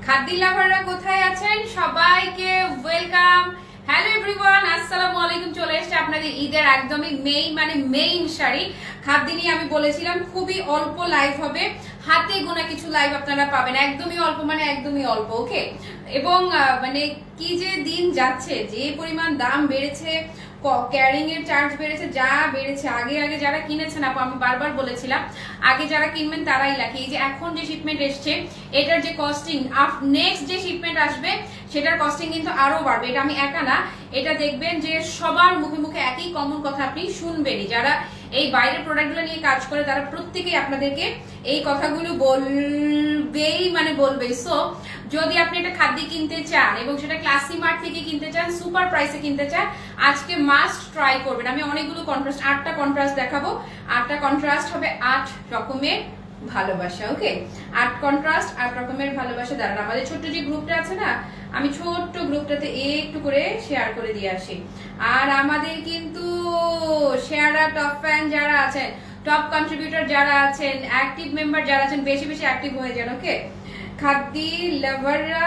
খাদ্য লাভাররা কোথায় আছেন সবাইকে ওয়েলকাম। হ্যালো এভরিওয়ান, আসসালামু আলাইকুম। চলে এসেছে আপনাদের ঈদের একদমই মেইন শাড়ি খাদ্য নিয়ে। আমি বলেছিলাম খুবই অল্প লাইভ হবে, হাতে গোনা কিছু লাইভ আপনারা পাবেন, একদমই অল্প মানে একদমই অল্প। ওকে, এবং মানে কি যে দিন যাচ্ছে, যে পরিমাণ দাম বেড়েছে, ক্যারিং এর চার্জ বেড়েছে, যা বেড়েছে। আগে যারা কিনেছেন আপু, আমি বারবার বলেছিলাম আগে যারা কিনবেন তারাই লাকি। এই যে এখন যে শিপমেন্ট এসছে এটার যে কস্টিং, নেক্সট যে শিপমেন্ট আসবে সেটার কস্টিং কিন্তু আরো বাড়বে। এটা আমি একা না, এটা দেখবেন যে সবার মুখে মুখে একই কমন কথা আপনি শুনবেনই। যারা এই বাইরের প্রোডাক্টগুলো নিয়ে কাজ করে তারা প্রত্যেকেই আপনাদেরকে এই কথাগুলো বলবেই। সো যদি আপনি একটা খাদ্য কিনতে চান এবং সেটা ক্লাসি মার্ট থেকে কিনতে চান, সুপার প্রাইসে কিনতে চান, আজকে মাস্ট ট্রাই করবেন। আমি অনেকগুলো কন্ট্রাস্ট, 8টা কন্ট্রাস্ট দেখাবো। 8টা কন্ট্রাস্ট হবে 8 রকমের ভালোবাসা। ওকে, 8 কন্ট্রাস্ট 8 রকমের ভালোবাসা। দাঁড়ান, আমাদের ছোট্ট যে গ্রুপটা আছে না, আমি ছোট্ট গ্রুপটাতে একটু করে শেয়ার করে দিয়ে আসি। আর আমাদের কিন্তু শেয়ারা টপ ফ্যান যারা আছেন, টপ কন্ট্রিবিউটর যারা আছেন, অ্যাক্টিভ মেম্বার যারা আছেন, বেশি বেশি অ্যাক্টিভ হয়ে যান। ওকে, খাদ্য লাভাররা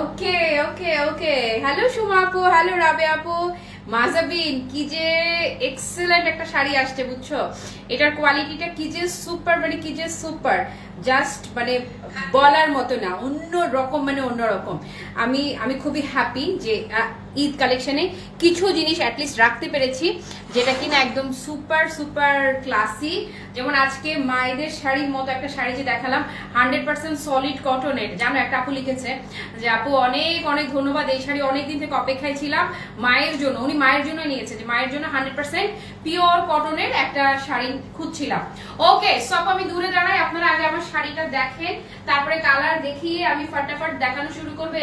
ওকে ওকে ওকে। হ্যালো সুমা আপু, হ্যালো রাবে আপু, মাজাবিন। কি যে এক্সেলেন্ট একটা শাড়ি আসছে বুঝছো, এটার কোয়ালিটিটা কি যে সুপার, মানে কি যে সুপার, জাস্ট মানে বলার মতো না, অন্য রকম, মানে অন্যরকম। আমি খুবই হ্যাপি যে ঈদ কালেকশনে কিছু জিনিস অ্যাটলিস্ট রাখতে পেরেছি যেটা কিনা একদম সুপার সুপার ক্লাসি। যেমন আজকে মায়েদের শাড়ির মতো একটা শাড়ি যে দেখালাম, 100% সলিড কটনের। জানো, একটা আপু লিখেছে যে আপু অনেক অনেক ধন্যবাদ, এই শাড়ি অনেকদিন থেকে অপেক্ষায় ছিলাম মায়ের জন্য। উনি মায়ের জন্য নিয়েছে, যে মায়ের জন্য 100% পিওর কটনের একটা শাড়ি খুঁজছিলাম। ওকে, সব আমি দূরে দাঁড়াই, আপনারা আগে আমার শাড়িটা দেখেন, তারপরে কালার দেখিয়ে আমি ফটাফট দেখানো শুরু করবো।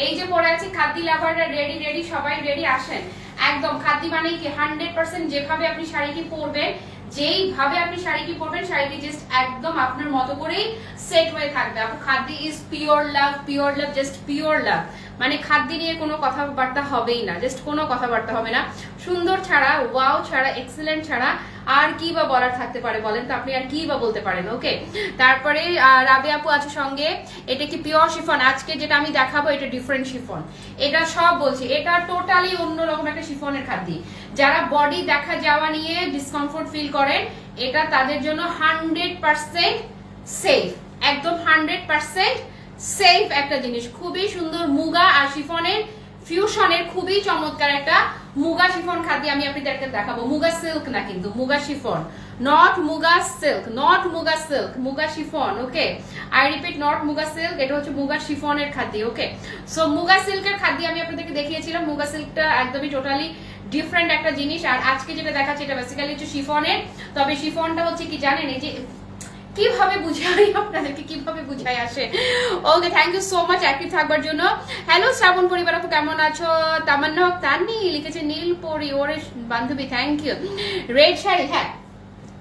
এই যে পরে আছে খাদ্য লাভাররা, রেডি সবাই রেডি আসেন। একদম খাদ্য মানে কি 100% যেভাবে আপনি শাড়িটি পরবেন, যেইভাবে আপনি শাড়িটি পরবেন, শাড়িটি জাস্ট একদম আপনার মতো করেই সেট হয়ে থাকবে। আপু খাদ্য is pure love, just pure লাভ। মানে খাদ্য নিয়ে কোনো কথাবার্তা হবেই না, জাস্ট কোনো কথাবার্তা হবে না। সুন্দর ছাড়া, ওয়াও ছাড়া, এক্সেলেন্ট ছাড়া আর কি বা বলার থাকতে পারে বলেন তো, আপনি আর কি বা বলতে পারেন। ওকে, তারপরে রাবে আপু আছে সঙ্গে। এটা কি পিওর শিফন? আজকে যেটা আমি দেখাবো এটা ডিফারেন্ট শিফন। এটা সব বলছি, এটা টোটালি অন্যরকম একটা শিফনের খাদ্য। যারা বডি দেখা যাওয়া নিয়ে ডিসকমফোর্ট ফিল করেন, এটা তাদের জন্য 100% সেফ, একদম 100% সেফ একটা জিনিস। খুবই সুন্দর মুগা আর শিফনের ফিউশনের খুবই চমৎকার একটা মুগা শিফন খাদ্য আমি আপনাদেরকে দেখাবো। মুগা সিল্ক না, কিন্তু muga chiffon, not muga silk, not muga silk, muga chiffon. Okay, I repeat, not muga silk, এটা হচ্ছে মুগা শিফনের খাদ্য। ওকে, সো মুগা সিল্কের খাদ্য আমি আপনাদেরকে দেখিয়েছিলাম। মুগা সিল্কটা একদমই টোটালি ডিফারেন্ট একটা জিনিস। আর আজকে যেটা দেখাচ্ছি এটা বেসিক্যালি হচ্ছে শিফনের। তবে শিফনটা হচ্ছে কি জানেন, এই যে কিভাবে বুঝাই আপনাদেরকে, কিভাবে বুঝাই আসে। Okay, thank you so much active থাকবার জন্য। হ্যালো শ্রাবণ পরিবার আপু, কেমন আছো? তামান্না হক তান্নি লিখেছে নীল পরি, ওরে বান্ধবী, থ্যাংক ইউ। রেড শাড়ি, হ্যাঁ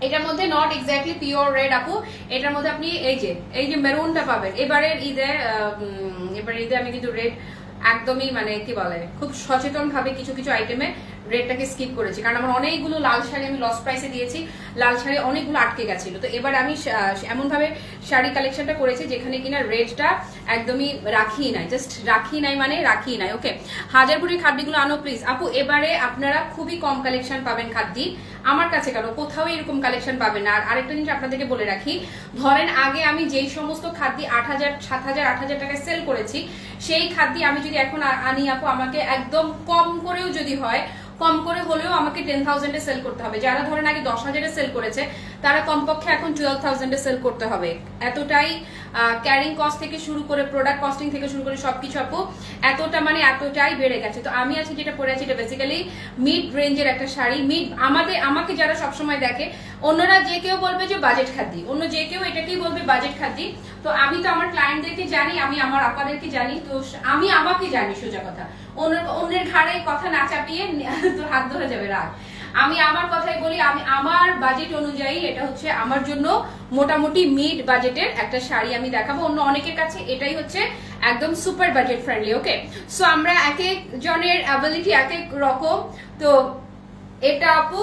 এটার মধ্যে নট এক্স্যাক্টলি পিওর রেড আপু, এটার মধ্যে আপনি এই যে মেরুনটা পাবেন। এবারের ঈদে আমি কিন্তু রেড একদমই মানে কি বলে, খুব সচেতন ভাবে কিছু কিছু আইটেমে রেডটাকে স্কিপ করেছি, কারণ আমার অনেকগুলো লাল শাড়ি আমি লস প্রাইসে দিয়েছি, লাল শাড়ি অনেকগুলো আটকে গেছিল। তো এবার আমি এমন ভাবে শাড়ি কালেকশনটা করেছি যেখানে কিনা রেডটা একদমই রাখি নাই, জাস্ট রাখি নাই। ওকে, হাজারপুরের খাদ্যগুলো আনো প্লিজ আপু। এবারে আপনারা খুবই কম কালেকশন পাবেন খাদ্য আমার কাছে, কেন কোথাও এরকম কালেকশন পাবেন না। আর আরেকটা জিনিস আপনাদেরকে বলে রাখি, ধরেন আগে আমি যেই সমস্ত খাদ্য 8,000 7,000 8,000 টাকায় সেল করেছি, সেই খাদ্য আমি যদি এখন আনি আপু, আমাকে একদম কম করেও যদি হয়, কম করে হলেও আমাকে 10,000-এ সেল করতে হবে। যারা ধরেন আগে 10,000-এ সেল করেছে তারা কমপক্ষে এখন 12,000-এ সেল করতে হবে। এতটাই ক্যারিং কস্ট থেকে শুরু করে প্রোডাক্ট কস্টিং থেকে শুরু করে সবকিছু আপু এতটাই বেড়ে গেছে। তো আমি আজকে যেটা পরে আছি এটা বেসিক্যালি মিড রেঞ্জের একটা শাড়ি। আমাকে যারা সবসময় দেখে, অন্যরা যে কেউ বলবে যে বাজেট খাদ্য, অন্য যে কেউ এটাকেই বলবে বাজেট খাদ্য। তো আমি তো আমার ক্লায়েন্টদেরকে জানি, আমি আমার আপাদেরকে জানি, তো আমি আমাকে জানি সোজা কথা। অন্যের ঘাড়ে কথা না চাপিয়ে তো হাত ধরে যাবে রাগ। আমি আমার কথাই বলি, আমি আমার বাজেট অনুযায়ী এটা হচ্ছে আমার জন্য মোটামুটি মিড বাজেটের একটা শাড়ি আমি দেখাবো। অন্য অনেকের কাছে এটাই হচ্ছে একদম সুপার বাজেট ফ্রেন্ডলি। ওকে, সো আমরা এক এক জনের অ্যাবিলিটি এক এক রকম। তো এটা আপু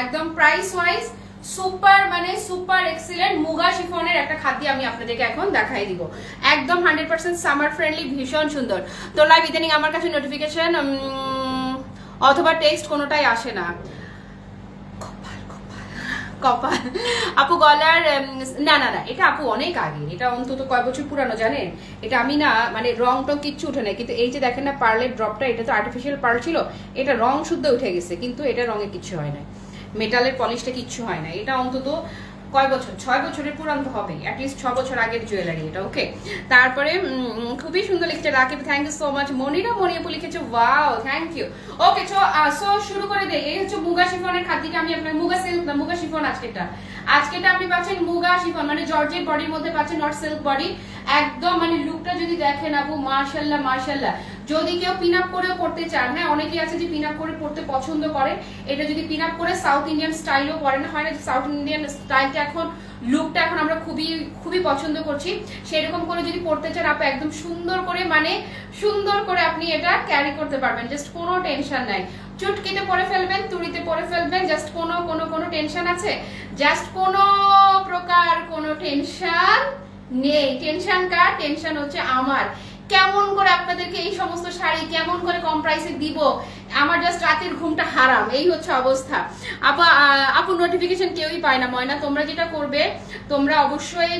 একদম প্রাইস ওয়াইজ সুপার মানে সুপার এক্সিলেন্ট মুগা শিফনের একটা খাদ্য আমি আপনাদেরকে এখন দেখাই দিব, একদম 100% সামার ফ্রেন্ডলি, ভীষণ সুন্দর। তো লাইভ ইদানিং আমার কাছে নোটিফিকেশন অথবা টেক্সট কোনোটাই আসে না। কপাল আপু গলার না না না, এটা আপু অনেক আগে, এটা অন্তত কয় বছর পুরানো জানেন। এটা আমি না মানে রং টং কিচ্ছু উঠে নাই, কিন্তু এই যে দেখেন না পার্লের ড্রপটা, এটা তো আর্টিফিশিয়াল পার্ল ছিল, এটা রং শুদ্ধ উঠে গেছে, কিন্তু এটা রঙে কিচ্ছু হয় না, মেটালের পলিশটা কিচ্ছু হয় না। এটা অন্তত কয় বছর, 6 বছরের পুরান তো হবে, অ্যাটলিস্ট 6 বছর আগের জুয়েলারি এটা। ওকে, তারপরে খুবই সুন্দর লিখছে Rakib, thank you so much. Monira মনিয়াপু লিখেছে wow, thank you. Okay, so শুরু করে দেই। এই হচ্ছে মুগা শিফনের খাদ্যটা আমি আপনার, মুগা সিল্ক না মুগা শিফন আজকেটা আপনি পাচ্ছেন মুগা শিফন মানে জর্জেট বডির মধ্যে পাচ্ছেন, নট সিল্ক বডি একদম। মানে লুকটা যদি দেখেন আপু মাশাআল্লাহ মাশাআল্লাহ। যদি কেউ পিন আপ করেও পড়তে চান, হ্যাঁ অনেকেই আছে যে পিন আপ করে পড়তে পছন্দ করে, এটা যদি পিন আপ করে সাউথ ইন্ডিয়ান স্টাইলও পরে না, হয় না যে সাউথ ইন্ডিয়ান স্টাইলটা এখন লুকটা এখন আমরা খুবই খুবই পছন্দ করছি, সেরকম করে যদি পড়তে চান আপনি একদম সুন্দর করে মানে সুন্দর করে আপনি এটা ক্যারি করতে পারবেন, জাস্ট কোনো টেনশন নাই। চুটকিতে পরে ফেলবেন, তুড়িতে পরে ফেলবেন, জাস্ট কোনো কোনো কোনো টেনশন আছে, জাস্ট কোনো প্রকার কোনো টেনশন নেই। টেনশন কার? টেনশন হচ্ছে আমার, কেমন করে আপনাদেরকে এই সমস্ত শাড়ি কেমন করে কম প্রাইসে দিব, আমার জাস্ট রাতের ঘুমটা হারাম, এই হচ্ছে অবস্থা। আপু নোটিফিকেশন কেউই পায় না ময়না, তোমরা যেটা করবে তোমরা অবশ্যই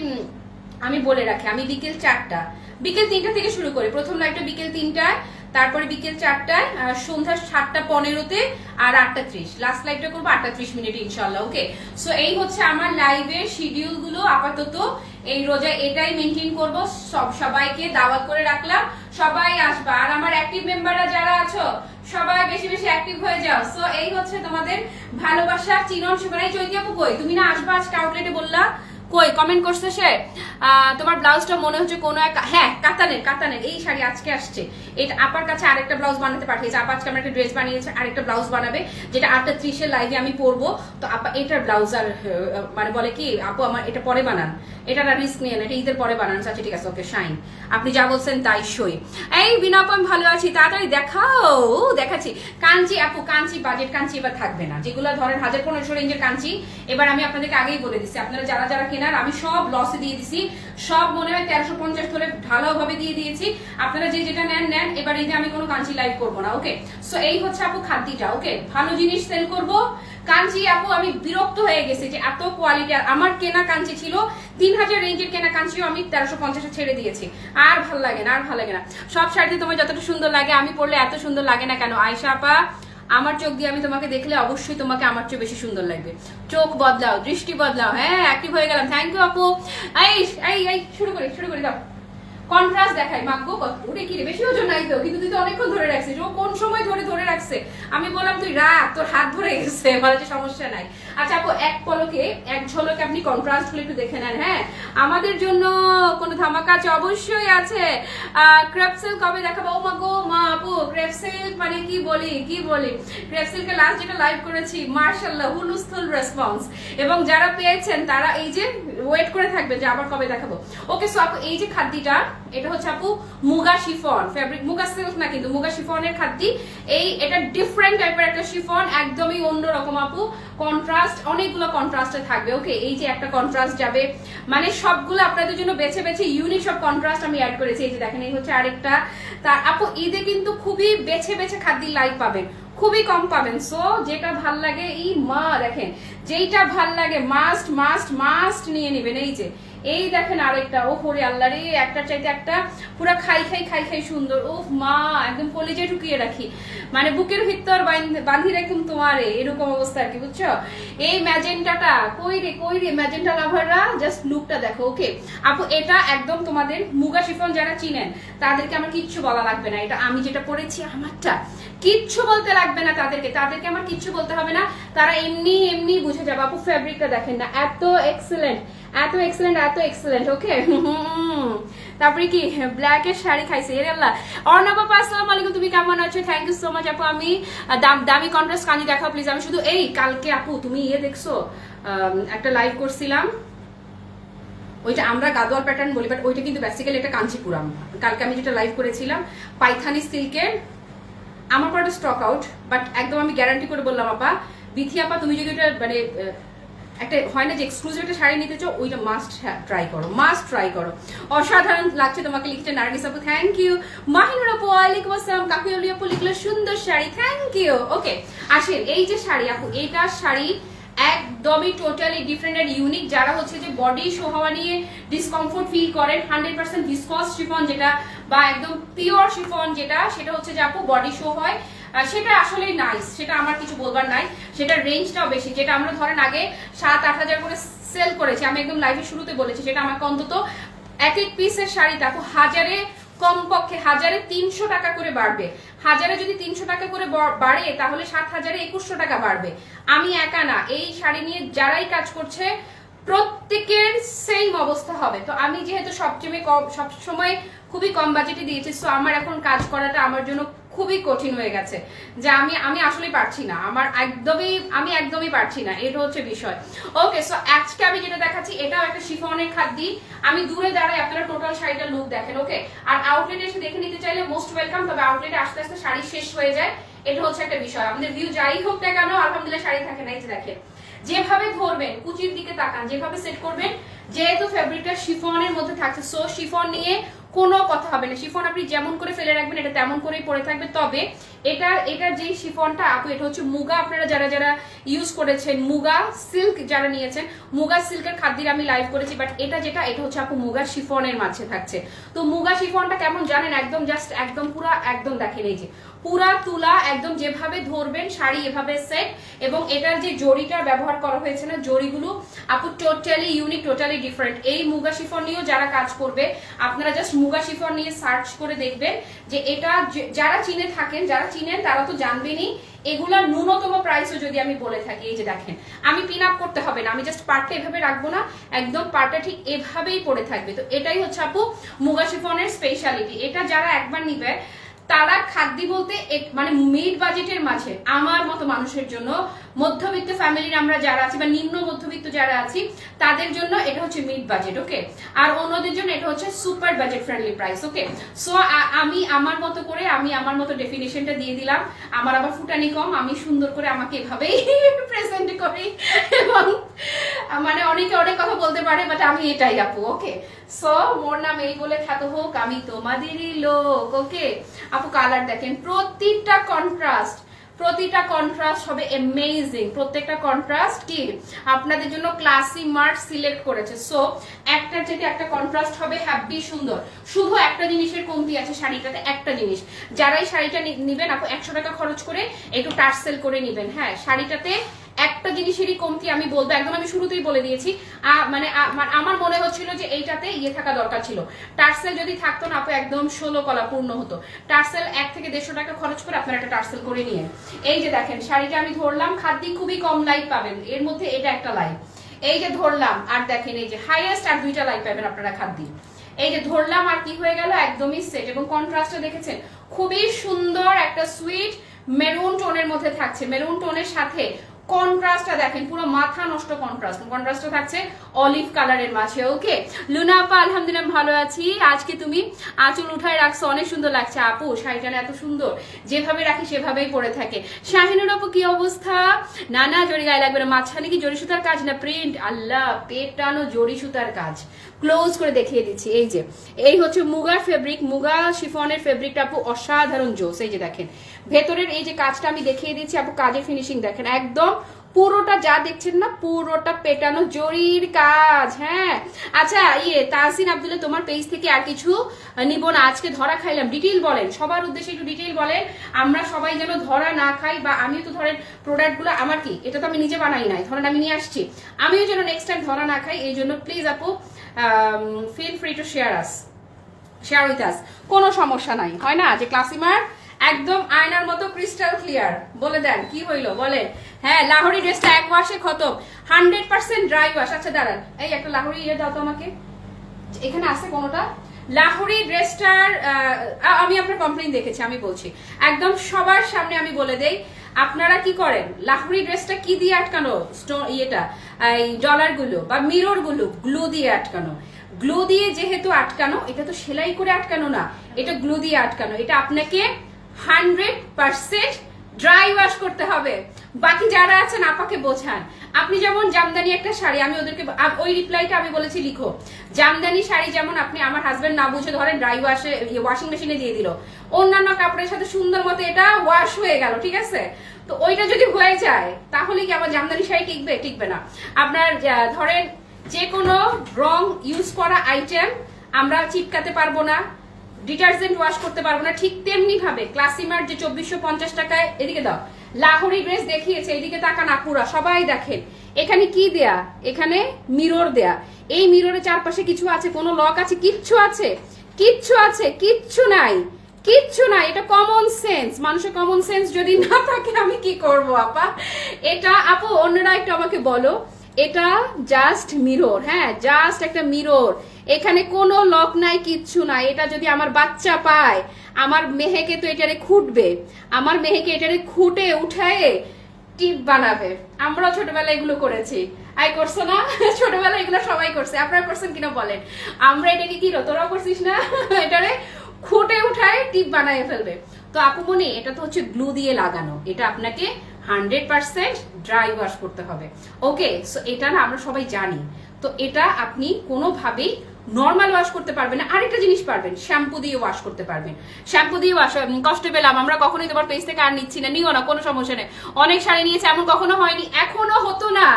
আমি বলে রাখি, আমি বিকেল 4টা বিকেল 3টা থেকে শুরু করি, প্রথম লাইভটা বিকেল 3টায়, তারপরে বিকেল 4টায়, সন্ধ্যা 7টা15তে আর 8টা30, লাস্ট লাইভটা করবো 8টা30 ইনশাল্লাহ। ওকে, সো এই হচ্ছে আমার লাইভের শিডিউল গুলো আপাতত এই রোজা এটাই মেনটেন করবো। সবাইকে দাওয়াত করে রাখলাম, সবাই আসবা, আর আমার অ্যাক্টিভ মেম্বাররা যারা আছো সবাই বেশি বেশি অ্যাক্টিভ হয়ে যাও। সো এই হচ্ছে তোমাদের ভালোবাসা চিরন সুখনাই। চৈতি আপু কই, তুমি না আসবা আজকে আউটলেটে বললা, কই কমেন্ট করছে সে? তোমার ব্লাউজটা মনে হচ্ছে কোনো এক, হ্যাঁ কাতানের এই শাড়ি আজকে আসছে, এটা আপার কাছে আরেকটা ব্লাউজ বানাতে পাঠিয়েছে, আপা আজকে আমার একটা ড্রেস বানিয়েছে, আরেকটা ব্লাউজ বানাবে যেটা 8টা30 লাইভে আমি পরবো। তো আপা এটার ব্লাউজ আর মানে বলে কি আপু আমার এটা পরে বানান, এটা না রিস্ক নিয়ে না, এটা ঈদের পরে বানান। আচ্ছা ঠিক আছে, ওকে শাইন, আপনি যা বলছেন তাই সই। এই বিনা আপু আমি ভালো আছি, তাড়াতাড়ি দেখাও। দেখাচ্ছি কাঞ্চি আপু, কাঞ্চি বাজেট কাঞ্চি এবার থাকবে না, যেগুলো ধরেন 1000-1500 রেঞ্জের কাঞ্চি এবার আমি আপনাদেরকে আগেই বলে দিচ্ছি, আপনারা যারা যারা কেনার আমি সব লসে দিয়ে দিছি, সব মনে হয় 1350 ধরে ঢালাওভাবে দিয়ে দিয়েছি, আপনারা যে যেটা নেন নেন। এবার এই যে আমি কোনো কাঞ্চি লাইভ করবো না। ওকে, সো এই হচ্ছে আপু খাদ্যটা। ওকে, ভালো জিনিস সেল করবো। কাঞ্চি আপু আমি বিরক্ত হয়ে গেছি যে এত কোয়ালিটি, আর আমার কেনা কাঞ্চি ছিল 3000 রেঞ্জের কেনা কাঞ্চিও আমি 1350 ছেড়ে দিয়েছি, আর ভাল লাগে না, আর ভাল লাগে না। সব শাড়িতে তোমার যতটা সুন্দর লাগে আমি পরলে এত সুন্দর লাগে না কেন আয়শা আপা? আমার চোখ দিয়ে আমি তোমাকে দেখলে অবশ্যই তোমাকে আমার চেয়ে বেশি সুন্দর লাগবে। চোখ বদলাও, দৃষ্টি বদলাও। হ্যাঁ অ্যাক্টিভ হয়ে গেলাম, থ্যাংক ইউ আপু। এই শুরু করি দাও। কন্ট্রাস্ট দেখাই মাগো, ওরে কি রে বেশি ওজন নাই তো, কিন্তু তুই তো অনেকক্ষণ ধরে রাখছিস, ও কোন সময় ধরে রাখছে, আমি বললাম তুই রাখ, তোর হাত ধরে গেছে, বলে যে সমস্যা নাই। আচ্ছা আপু এক পলকে এক ঝলকে আপনি কন্ট্রাস্ট গুলো একটু দেখে নেন। হ্যাঁ আমাদের জন্য কোনো ধামাকা আছে? অবশ্যই আছে। ক্রেপ সিল্ক কবে দেখাবো? ও মাগো মা আপু ক্রেপ সিল্ক মানে কি বলি ক্রেপ সিল্কে লাস্ট যেটা লাইভ করেছি মাশাআল্লাহ হুলুস্থুল রেসপন্স, এবং যারা পেয়েছেন তারা এই যে ওয়েট করে থাকবে যে আবার কবে দেখাবো। ওকে, সো আপু এই যে খাদ্যটা এটা হচ্ছে আপু muga chiffon fabric, muga silk না কিন্তু মুগা শিফনের খাদ্য। এটা ডিফারেন্ট টাইপের একটা শিফন, একদমই অন্যরকম আপু। কন্ট্রাস্ট অনেকগুলো কন্ট্রাস্টে থাকবে। ওকে, এই যে একটা কন্ট্রাস্ট যাবে, মানে সবগুলো আপনাদের জন্য বেছে বেছে ইউনিক সব কন্ট্রাস্ট আমি অ্যাড করেছি। এই যে দেখেন এই হচ্ছে আরেকটা। তার আপু ঈদে কিন্তু খুবই বেছে বেছে খাদ্য লাইভ পাবেন, খুবই কম পাবেন। সো যেটা ভাল লাগে এই মা দেখেন, যেইটা ভাল লাগে মাস্ট মাস্ট মাস্ট নিয়ে নেবেন। এই দেখেন আরেকটা, ও হরে আল্লাহ রে, একটার চাইতে একটা পুরো খাই সুন্দর। ও মা একদম কলেজে ঢুকিয়ে রাখি, মানে বুকের ভিতর বাঁধি রাখুন তোমারে, এরকম অবস্থা আর কি, বুঝছো? এই ম্যাজেন্টাটা কই রে ম্যাজেন্টা লাভাররা, জাস্ট লুকটা দেখো। ওকে আপু এটা একদম তোমাদের মুগা শিফন যারা চিনেন তাদেরকে আমার কিচ্ছু বলা লাগবে না, এটা আমি যেটা পরেছি আমারটা, কিচ্ছু বলতে লাগবে না তাদেরকে আমার কিচ্ছু বলতে হবে না, তারা এমনি বুঝে যাবে। আপু ফেব্রিকটা দেখেন না, এত এক্সেলেন্ট। ওকে তারপরে কি ব্ল্যাক এর শাড়ি খাইছে, এর আল্লাহ। অর্ণব আপা আসসালামু আলাইকুম, তুমি কেমন আছো? থ্যাংক ইউ সো মাচ আপু। আমি দামি কন্ট্রাস্ট কাঞ্জি দেখাও প্লিজ। আমি শুধু কালকে আপু তুমি দেখছো একটা লাইভ করছিলাম, ওইটা আমরা গাদোয়াল প্যাটার্ন বলি, বাট ওইটা কিন্তু বেসিক্যালি এটা কাঞ্চিপুরাম। কালকে আমি যেটা লাইভ করেছিলাম পাইথানি সিল্কের, আমার পর স্টক আউট, বাট একদম আমি গ্যারান্টি করে বললাম আপা, বিথি আপা তুমি যদি ওটা মানে একটা হয় না যে এক্সক্লুসিভ একটা শাড়ি নিতে চাও, ওইটা মাস্ট ট্রাই করো, মাস্ট ট্রাই করো। অসাধারণ লাগছে তোমাকে লিখতে নার্গিস আপু, থ্যাংক ইউ। মাহিনুর আপু ওয়ালাইকুম আসসালাম, কাকি অলি আপু লিখলো সুন্দর শাড়ি, থ্যাংক ইউ। ওকে আসেন, এই যে শাড়ি আপু, এইটা শাড়ি একদমই টোটালি ডিফারেন্ট এন্ড ইউনিক। যারা হচ্ছে যে বডি শো হওয়া নিয়ে ডিসকমফোর্ট ফিল করেন, 100% ভিসকস শিফন যেটা বা একদম পিওর শিফন যেটা, সেটা হচ্ছে যে আপু বডি শো হয়, সেটা আসলেই নাইস, সেটা আমার কিছু বলবার নাই। সেটা রেঞ্জটাও বেশি, যেটা আমরা ধরেন আগে 7-8 হাজার করে সেল করেছি, আমি একদম লাইভের শুরুতে বলেছি, সেটা আমাকে অন্তত এক এক পিসের শাড়িটা আপু হাজারে, কমপক্ষে 1300 টাকা করে বাড়বে। হাজারে যদি 300 টাকা করে বাড়ে তাহলে 7,2100 টাকা বাড়বে। আমি একা না, এই শাড়ি নিয়ে যারাই কাজ করছে প্রত্যেকের সেম অবস্থা হবে। তো আমি যেহেতু সবসময় খুবই কম বাজেটে দিয়েছি, সো আমার এখন কাজ করাটা আমার জন্য খুবই কঠিন হয়ে গেছে, যে আমি আসলেই পারছি না, আমি একদমই পারছি না, এটা হচ্ছে বিষয়। ওকে, সো আজকে আমি যেটা দেখাচ্ছি এটাও একটা শিফনের খাদ্যি। আমি দূরে দাঁড়াই, আপনারা টোটাল শাড়িটার লুক দেখেন। ওকে, আর আউটলেটে এসে দেখে নিতে চাইলে মোস্ট ওয়েলকাম, তবে আউটলেটে আস্তে আস্তে শাড়ি শেষ হয়ে যায়, এটা হচ্ছে একটা বিষয়। আমাদের ভিউ যাই হোক না কেন আলহামদুলিল্লাহ শাড়ি থাকে না। এই যে দেখেন, যেভাবে ধরবেন, কুচির দিকে তাকান, যেভাবে সেট করবেন, যেহেতু ফেব্রিকটা শিফনের মধ্যে থাকছে, সো শিফন নিয়ে কোনো কথা হবে না। শিফন আপনি যেমন করে ফেলে রাখবেন এটা তেমন করেই পরে থাকবে। তবে এটার যে শিফনটা আপু, এটা হচ্ছে মুগা, আপনারা যারা ইউজ করেছেন মুগা সিল্ক, যারা নিয়েছেন মুগা সিল্কের খাদ্যের আমি লাইভ করেছি, বাট এটা হচ্ছে আপু মুগা শিফনের মাঝে থাকছে। তো মুগা শিফনটা কেমন জানেন, একদম জাস্ট একদম পুরা একদম দেখেন, এই যে পুরা তুলা, একদম যেভাবে ধরবেন শাড়ি এভাবে সেট। এবং এটার যে জড়িটা ব্যবহার করা হয়েছে না, জড়িগুলো আপু টোটালি ইউনিক, টোটালি ডিফারেন্ট। এই মুগা শিফন নিয়েও যারা কাজ করবে, আপনারা জাস্ট মুগা শিফন নিয়ে সার্চ করে দেখবেন যে এটা যারা চিনে থাকেন, যারা চিনেন তারা তো জানবেনই। এগুলা ন্যূনতম প্রাইসও যদি আমি বলে থাকি, এই যে দেখেন, আমি পিন আপ করতে হবে না, আমি জাস্ট পার্টটা এভাবে রাখবো না, একদম পার্টটা ঠিক এভাবেই পড়ে থাকবে। তো এটাই হচ্ছে আপু মুগা শিফনের স্পেশালিটি। এটা যারা একবার নিবে তারা খাদ্য বলতে মানে মিড বাজেটের মাঝে আমার মতো মানুষের জন্য, মধ্যবিত্ত ফ্যামিলির আমরা যারা আছি বা নিম্ন মধ্যবিত্ত যারা আছি তাদের জন্য এটা হচ্ছে মিড বাজেট। ওকে, আর অন্যদের জন্য এটা হচ্ছে সুপার বাজেট ফ্রেন্ডলি প্রাইস। ওকে, সো আমি আমার মতো করে আমি আমার মতো ডেফিনেশনটা দিয়ে দিলাম। আমার আবার ফুটানি কম, আমি সুন্দর করে আমাকে এভাবেই প্রেজেন্ট করি, এবং মানে অনেকে অনেক কথা বলতে পারে, বাট আমি এটাই আপু। ওকে, সো মোর নাম এই বলে খ্যাত হোক, আমি তোমাদেরই লোক। ওকে আপু, কালার দেখেন, প্রতিটা কন্ট্রাস্ট হবে অ্যামেজিং। প্রত্যেকটা কন্ট্রাস্ট কি আপনাদের জন্য ক্লাসি মার্ক সিলেক্ট করেছে। সো একটার যেটা একটা কন্ট্রাস্ট হবে হ্যাপি সুন্দর। শুধু একটা জিনিসের কমতি আছে শাড়িটাতে, একটা জিনিস, যারাই শাড়িটা নিবেন আপু 100 টাকা খরচ করে একটু টার্সেল করে নিবেন। হ্যাঁ, শাড়িটাতে একটা জিনিসেরই কমতি আমি বলবো, একদম আমি শুরুতেই বলে দিয়েছি, মানে আমার মনে হচ্ছিল যে এইটাতে ইয়ে থাকা দরকার ছিল, টার্সেল যদি থাকতো না আপু একদম 16 কলা পূর্ণ হতো। টার্সেল 1 থেকে 150 টাকা খরচ করে আপনারা একটা টার্সেল করে নিয়ে, এই যে দেখেন শাড়িটা আমি ধরলাম, খাদ্যি খুবই কম লাইট পাবেন, এর মধ্যে এটা একটা লাইট, এই যে ধরলাম, আর দেখেন এই যে হাইয়েস্ট আর 2টা লাইট পাবেন আপনারা খাদ্যি, এই যে ধরলাম আর কি হয়ে গেল, একদমই সেট। এবং কন্ট্রাস্টটা দেখেছেন, খুবই সুন্দর একটা সুইট মেরুন টোনের মধ্যে থাকছে, মেরুন টোনের সাথে কন্ট্রাস্টটা দেখেন, পুরো মাথা নষ্ট কন্ট্রাস্টটা থাকছে অলিভ কালারের মাঝে। ওকে লুনা আপা, আলহামদুলিল্লাহ ভালো আছি। আজকে তুমি আঁচল উঠায় রাখছো, অনেক সুন্দর লাগছে আপু, শাড়িটা এত সুন্দর, যেভাবে রাখি সেভাবেই পরে থাকে। শাহিনুর আপু কি অবস্থা? না জড়ি গায়ে লাগবে না, মাঝখানে কি জড়ি সুতার কাজ না প্রিন্ট? আল্লাহ, পেট টানো জড়ি সুতার কাজ, ক্লোজ করে দেখিয়ে দিচ্ছি। এই যে এই হচ্ছে মুগার ফেব্রিক, মুগা শিফনের ফেব্রিকটা আপু অসাধারণ জোস। এই যে দেখেন ভেতরের এই যে কাজটা আমি দেখিয়ে দিচ্ছি আপু, কাজের ফিনিশিং দেখেন, একদম পুরোটা যা দেখছেন না পুরোটা পেটানো জরির কাজ। হ্যাঁ আচ্ছা, তাহসিন আব্দুল্লাহ, তোমার পেজ থেকে আর কিছু নিব না, আজকে ধরা খাইলাম। ডিটেইল বলেন, সবার উদ্দেশ্যে একটু ডিটেইল বলেন, আমরা সবাই যেন ধরা না খাই। বা আমিও তো ধরেন প্রোডাক্টগুলো আমার কি, এটা তো আমি নিজে বানাই নাই, ধরেন আমি নিয়ে আসছি, আমিও যেন নেক্সট টাইম ধরা না খাই। এই জন্য প্লিজ আপু feel free to share with us, কোনো সমস্যা নাই। হয় না যে ক্লাসিমার একদম আয়নার মতো ক্রিস্টাল ক্লিয়ার, বলে দেন কি হইলো বলেন। হ্যাঁ, লাহোরি ড্রেসটা 1 ওয়াশে খতম, 100% ড্রাই ওয়াশ। আচ্ছা দাঁড়ান, এই একটা লাহোরি দাও তো আমাকে, এখানে আছে কোনোটা লাহোরি ড্রেসটার, আমি আপনার কমপ্লেইন দেখেছি, আমি বলছি একদম সবার সামনে আমি বলে দেই, আপনারা কি করেন, লাহোরি ড্রেসটা কি দিয়ে আটকানো, ইয়েটা এই ডলার গুলো বা মিরর গুলো গ্লু দিয়ে আটকানো। গ্লু দিয়ে যেহেতু আটকানো, এটা তো সেলাই করে আটকানো না, এটা গ্লু দিয়ে আটকানো, এটা আপনাকে 100% ড্রাই ওয়াশ করতে হবে। বাকি যারা আছেন আপাকে বোঝান। আপনি যেমন জামদানি একটা শাড়ি, আমি ওদেরকে ওই রিপ্লাইটা আমি বলেছি লিখো, জামদানি শাড়ি যেমন আপনি আমার হাজবেন্ড না বুঝে ধরেন ড্রাই ওয়াশে ওয়াশিং মেশিনে দিয়ে দিল, অন্যান্য কাপড়ের সাথে সুন্দর মতো এটা ওয়াশ হয়ে গেল, ঠিক আছে? তো ওইটা যদি হয়ে যায় তাহলে কি আমার জামদানি শাড়ি টিকবে? টিকবে না। আপনার ধরেন যে কোনো রং ইউজ করা আইটেম আমরা চিপকাতে পারবো না, ডিটারজেন্ট ওয়াশ করতে পারবো না। ঠিক তেমনি ভাবে ক্লাসিমার যে 2450 টাকায়, এদিকে দাও, লাহোরি ড্রেস দেখিয়েছে, এদিকে তাকান আপুরা সবাই দেখেন, এখানে কি দেয়া, এখানে মিরর দেয়া, এই মিররের চারপাশে কিছু আছে, কোনো লক আছে? কিচ্ছু আছে? কিচ্ছু আছে? কিচ্ছু নাই, কিচ্ছু নাই। এটা কমন সেন্স। মানুষের কমন সেন্স যদি না থাকে আমি কি করব আপা? এটা আপু অন্যরা একটু আমাকে বলো, এটা জাস্ট মিরর, হ্যাঁ জাস্ট একটা মিরর, এখানে কোনো লক নাই, কিচ্ছু নাই। এটা যদি আমার বাচ্চা পায়, আমার মেহেকে তো এটারে খুঁটবে, আমার মেহেকে এটারে খুঁটে উঠায় টিপ বানাবে। আমরাও ছোটবেলায় এগুলো করেছি, আই করছো না? ছোটবেলায় এগুলো সবাই করছে, আপনারা করছেন কিনা বলেন? আমরা এটাকে কি তোরাও করছিস না? এটারে খুঁটে উঠায় টিপ বানায় ফেলবে। তো আপুমনি এটা তো হচ্ছে গ্লু দিয়ে লাগানো, এটা আপনাকে 100% ড্রাই ওয়াশ করতে হবে। ওকে, সো এটা না আমরা সবাই জানি। তো এটা আপনি কোনোভাবেই নর্মাল ওয়াশ করতে পারবেন না। আরেকটা জিনিস পারবেন, শ্যাম্পু দিয়ে ওয়াশ করতে পারবেন। শ্যাম্পু দিয়ে ওয়াশ কষ্ট পেলাম, আমরা কখনোই তোমার পেজ থেকে আর নিচ্ছি না, নিও না, কোনো সমস্যা নেই। অনেক শাড়ি নিয়েছে, এমন কখনো হয়নি, এখনো হতো না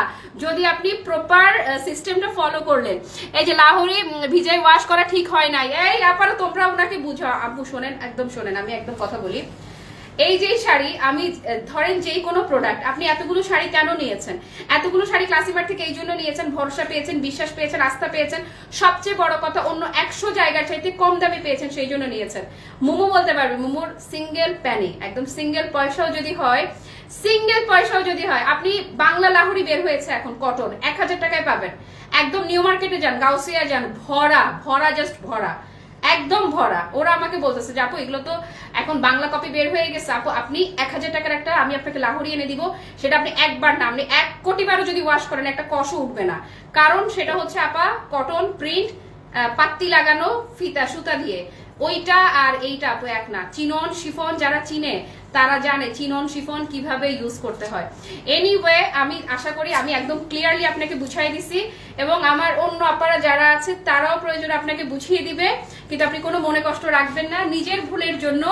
যদি আপনি প্রপার সিস্টেমটা ফলো করলেন। এই যে লাহোরি ভিজাই ওয়াশ করা ঠিক হয় নাই, এই আপারা তোমরা ওনাকে বুঝো। আপু শোনেন, একদম শোনেন, আমি একদম কথা বলি। এই যে শাড়ি, আমি ধরেন যেই কোনো প্রোডাক্ট, আপনি এতগুলো শাড়ি কেন নিয়েছেন? এতগুলো শাড়ি ক্লাসিমার থেকে এই জন্য নিয়েছেন, ভরসা পেয়েছেন, বিশ্বাস পেয়েছেন, আস্থা পেয়েছেন, সবচেয়ে বড় কথা অন্য 100 জায়গার চাইতে কম দামে পেয়েছেন, সেই জন্য নিয়েছেন। মোমো বলতে পারবে, মোমোর সিঙ্গেল প্যানি, একদম সিঙ্গেল পয়সাও যদি হয়, সিঙ্গেল পয়সাও যদি হয়, আপনি বাংলা লাহোরি বের হয়েছে এখন কটন, 1000 টাকায় পাবেন। একদম নিউ মার্কেটে যান, গাউসিয়া যান, ভরা ভরা, জাস্ট ভরা, একদম ভরা। ওরা আমাকে বলতেছে যে আপু এগুলো তো এখন বাংলা কপি বের হয়ে গেছে, আপু আপনি 1000 টাকার একটা আমি আপনাকে লাহোরি এনে দিব, সেটা আপনি একবার না, আপনি 1 কোটি বারও যদি ওয়াশ করেন একটা কষও উঠবে না। কারণ সেটা হচ্ছে আপা কটন প্রিন্ট, পাত্তি লাগানো ফিতা সুতা দিয়ে, ওইটা আর এইটা আপু এক না। চিনন শিফন যারা চিনে তারা জানে চিনন শিফন কিভাবে ইউজ করতে হয়। এনিওয়ে আমি আশা করি আমি একদম ক্লিয়ারলি আপনাকে বুঝাই দিছি, এবং আমার অন্য আপারা যারা আছে তারাও প্রয়োজন আপনাকে বুঝিয়ে দিবে, কিন্তু আপনি কোনো মনে কষ্ট রাখবেন না। নিজের ভুলের জন্য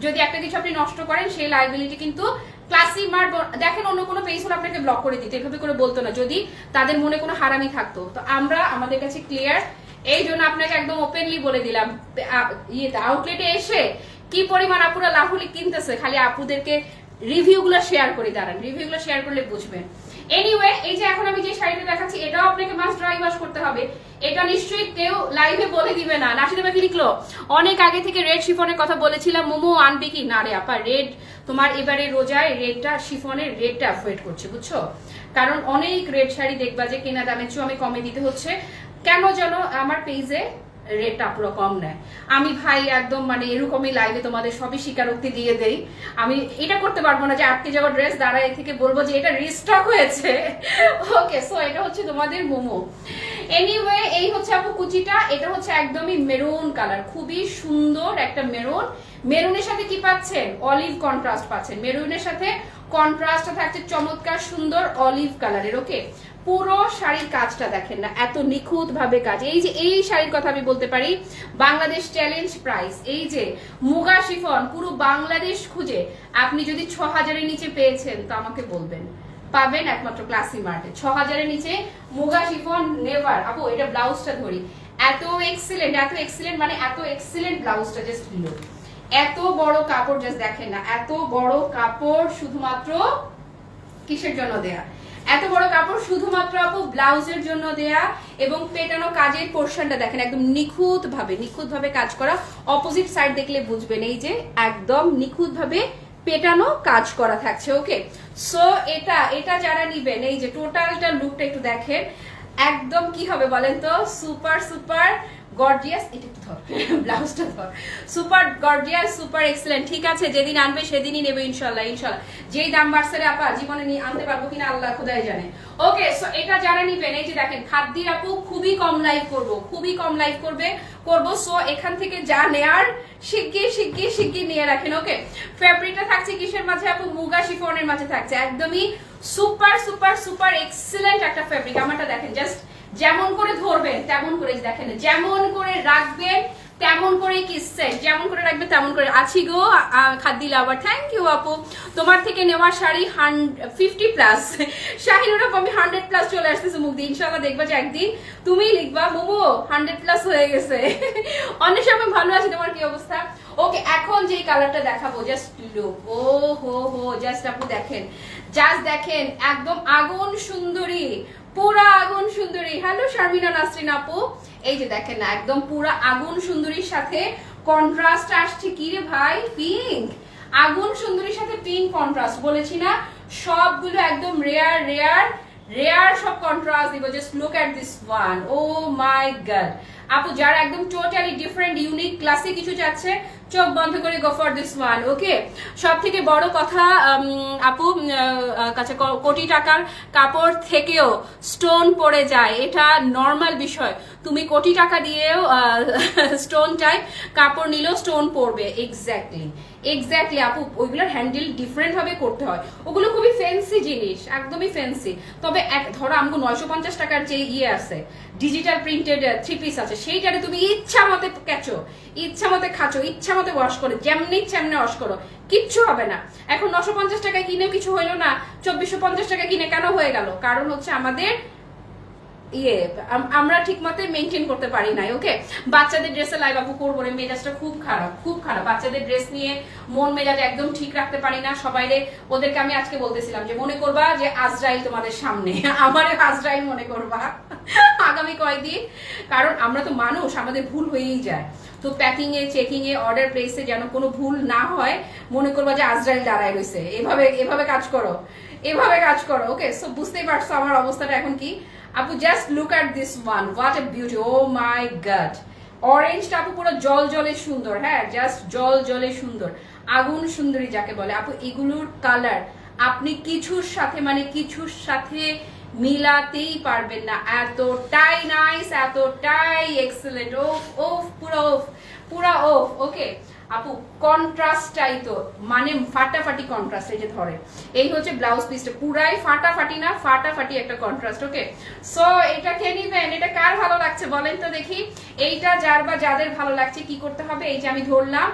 যদি একটা কিছু আপনি নষ্ট করেন, সেই লায়াবিলিটি কিন্তু ক্লাসিমার, দেখেন অন্য কোনো পেজ হলে আপনাকে ব্লক করে দিতে, এভাবে করে বলতো না যদি তাদের মনে কোনো হারামি থাকতো। তো আমরা আমাদের কাছে ক্লিয়ার, এই জন্য আপনাকে একদম ওপেনলি বলে দিলাম। ইয়েতে আউটলেটে এসে কি পরিমাণ আপুরা লাহোরি কিনতেছে, খালি আপুদেরকে রিভিউগুলো শেয়ার করে দাঁড়ান, রিভিউগুলো শেয়ার করলে বুঝবেন। এনিওয়ে, এই যে এখন আমি যে শাড়িটা দেখাচ্ছি, এটাও আপনাকে মাস্ট ড্রাই ওয়াশ করতে হবে। এটা নিশ্চয়ই কেউ লাইভে বলে দিবে না। নাসিদা পাখি লিখলো অনেক আগে থেকে রেড শিফনের কথা বলেছিলাম, মোমো আনবে কি? না রে আপা, রেড তোমার এবারে রোজায় রেডটা, শিফনের রেডটা অ্যাভয়েড করছে, বুঝছো? কারণ অনেক রেড শাড়ি দেখবা যে কেনা দামের চেয়ে আমি কমে দিতে হচ্ছে, কেন যেন আমার পেজে রেটটা পুরো কম নেয়। আমি ভাই একদম মানে এরকমই লাইভে তোমাদের সবই স্বীকারোক্তি দিয়ে দেই। আমি এটা করতে পারবো না যে আটকে যাওয়া ড্রেস দাঁড়ায় থেকে বলবো যে এটা রিস্টক হয়েছে। ওকে, সো এটা হচ্ছে তোমাদের মোমো। এনিওয়ে, এই হচ্ছে আপু কুচিটা, এটা হচ্ছে একদমই মেরুন কালার, খুবই সুন্দর একটা মেরুন। মেরুনের সাথে কি পাচ্ছেন? অলিভ কন্ট্রাস্ট পাচ্ছেন। মেরুনের সাথে কন্ট্রাস্ট থাকছে চমৎকার সুন্দর অলিভ কালারের। ওকে, পুরো শাড়ির কাজটা দেখেন না, এত নিখুঁত ভাবে কাজ। এই যে এই শাড়ির কথা আমি বলতে পারি বাংলাদেশ চ্যালেঞ্জ প্রাইস। এই যে মুগা শিফন পুরো বাংলাদেশ খুঁজে আপনি যদি 6000-এর নিচে পেয়েছেন তো আমাকে বলবেন, পাবেন একমাত্র ক্লাসিমার্টে। 6000-এর নিচে মুগা শিফন নেভার। আপু এটা ব্লাউজটা ধরি, এত এক্সিলেন্ট, এত এক্সিলেন্ট, মানে এত এক্সিলেন্ট ব্লাউজটা জাস্ট দিল। এত বড় কাপড় জাস্ট দেখেন না, এত বড় কাপড় শুধুমাত্র কিসের জন্য দেয়া? এত বড় কাপড় শুধুমাত্র আপু ব্লাউজের জন্য দেয়া, এবং পেটানো কাজের পোর্শনটা দেখেন একদম নিখুঁত ভাবে কাজ করা। অপোজিট সাইড দেখলে বুঝবেন, এই যে একদম নিখুঁত ভাবে পেটানো কাজ করা থাকছে। ওকে, সো এটা যারা নিবেন, এই যে টোটালটা লুকটা একটু দেখেন, একদম কি হবে বলেন তো? সুপার সুপার গর্জিয়াস, এটা একটু ধর ব্লাউজটা ধর, সুপার গর্জিয়াস, সুপার এক্সেলেন্ট। ঠিক আছে, যেদিন আনবে সেদিনই নেবে ইনশাল্লাহ, ইনশাল্লাহ। যেই দাম বাড়ছে রে আপা, জীবনে নিয়ে আনতে পারবো কিনা আল্লাহ খোদাই জানে। ওকে, সো এটা যারা নিবেন, এই যে দেখেন খাদ্যির আপু খুবই কম লাইভ করব, খুবই কম লাইভ করবো। সো এখান থেকে যা নেয়ার শিগগির নিয়ে রাখেন। ওকে, ফেব্রিকটা থাকছে কিসের মাঝে আপু? মুগা শিফনের মাঝে থাকছে, একদমই সুপার সুপার সুপার এক্সেলেন্ট একটা ফেব্রিক। আমারটা দেখেন, জাস্ট যেমন করে ধরবেন তেমন করে দেখেন, যেমন করে রাখবেন তেমন করে কিসছে, যেমন করে রাখবে তেমন করে। আছি গো খাদ্দি লাভার, থ্যাংক ইউ আপু। তোমার থেকে নেওয়া শাড়ি 50+, শাহিনুর আপু আমি 100+ চলে আসতেছে মুখ দিয়ে, ইনশাআল্লাহ দেখবা যে একদিন তুমি লিখবা মোমো 100+ হয়ে গেছে। অনেক সময় ভালো আছে, তোমার কি অবস্থা? ওকে, এখন যে কালারটা দেখাবো, জাস্ট লুক, ও হো জাস্ট আপু দেখেন, জাস্ট দেখেন, একদম আগুন সুন্দরী, পুরা আগুন সুন্দরী। হ্যালো শারমিনা নাসরিন আপু, এই যে দেখেন না, একদম পুরা আগুন সুন্দরীর সাথে কন্ট্রাস্ট আসছে কি রে ভাই, পিঙ্ক। আগুন সুন্দরীর সাথে পিঙ্ক কন্ট্রাস্ট, বলেছি না সবগুলো একদম রেয়ার সব কন্ট্রাস্ট দিব। Just look at this one, oh my god আপু, যারা একদম টোটালি ডিফারেন্ট ইউনিক ক্লাসে কিছু চাচ্ছে, চোখ বন্ধ করে গো ফর দিস ওয়ান। ওকে, সব থেকে বড় কথা আপু, কাছে কোটি টাকার কাপড় থেকেও স্টোন পড়ে যায়, এটা নর্মাল বিষয়। তুমি কোটি টাকা দিয়েও স্টোন টাইপ কাপড় নিলেও স্টোন পড়বে। এক্স্যাক্টলি আপু, ওইগুলোর হ্যান্ডেল ডিফারেন্ট ভাবে করতে হয়, ওগুলো খুবই ফ্যান্সি জিনিস, একদমই ফ্যান্সি। তবে ধরো আমগো 950 টাকার যে ইয়ে আছে, ডিজিটাল প্রিন্টেড 3 পিস আছে, সেইটারে তুমি ইচ্ছা মতে কেচো, ইচ্ছা মতে খাচো, ইচ্ছা মতে ওয়াশ করে, যেমনি সেমনি ওয়াশ করো, কিচ্ছু হবে না। এখন 950 টাকায় কিনেও কিছু হইলো না, 2450 টাকা কিনে কেন হয়ে গেল? কারণ হচ্ছে আমাদের আমরা ঠিক মতো মেনটেন করতে পারি নাই। ওকে, বাচ্চাদের ড্রেসে লাইভ আপু করবো রে, মেজাজটা খুব খারাপ। বাচ্চাদের ড্রেস নিয়ে মন মেজাজ একদম ঠিক রাখতে পারি না। সবাইরে ওদেরকে আমি আজকে বলতেছিলাম যে মনে করবা যে আজরাইল তোমাদের সামনে, আমার আজরাইল মনে করবা আগামী কয়েকদিন, কারণ আমরা তো মানুষ, আমাদের ভুল হয়েই যায়। তো প্যাকিং এ, চেকিং এ, অর্ডার প্লেসে যেন কোনো ভুল না হয়, মনে করবা যে আজরাইল দাঁড়ায় রয়েছে। এভাবে কাজ করো, ওকে। সো বুঝতেই পারছো আমার অবস্থাটা এখন কি আপু। Just look at this one, what a beauty, oh my God. অরেঞ্জটা আপু পুরো জলে সুন্দর, হ্যাঁ, জাস্ট জলে সুন্দর, আগুন সুন্দরী যাকে বলে আপু। এগুলোর কালার আপনি কিছুর সাথে মিলাতেই পারবেন না, এতটাই নাইস, এতটাই এক্সেলেন্ট। পুরা ওফ। ওকে আপু, কন্ট্রাস্টটাই তো মানে ফাটাফাটি কন্ট্রাস্ট। এই যে ধরে, এই হচ্ছে ব্লাউজ পিসটা, পুরাই ফাটাফাটি না, ফাটাফাটি একটা কন্ট্রাস্ট। ওকে, সো এটা কে নিবেন? এটা কার ভালো লাগছে বলেন তো দেখি। এইটা যার বা যাদের ভালো লাগছে কি করতে হবে? এই যে আমি ধরলাম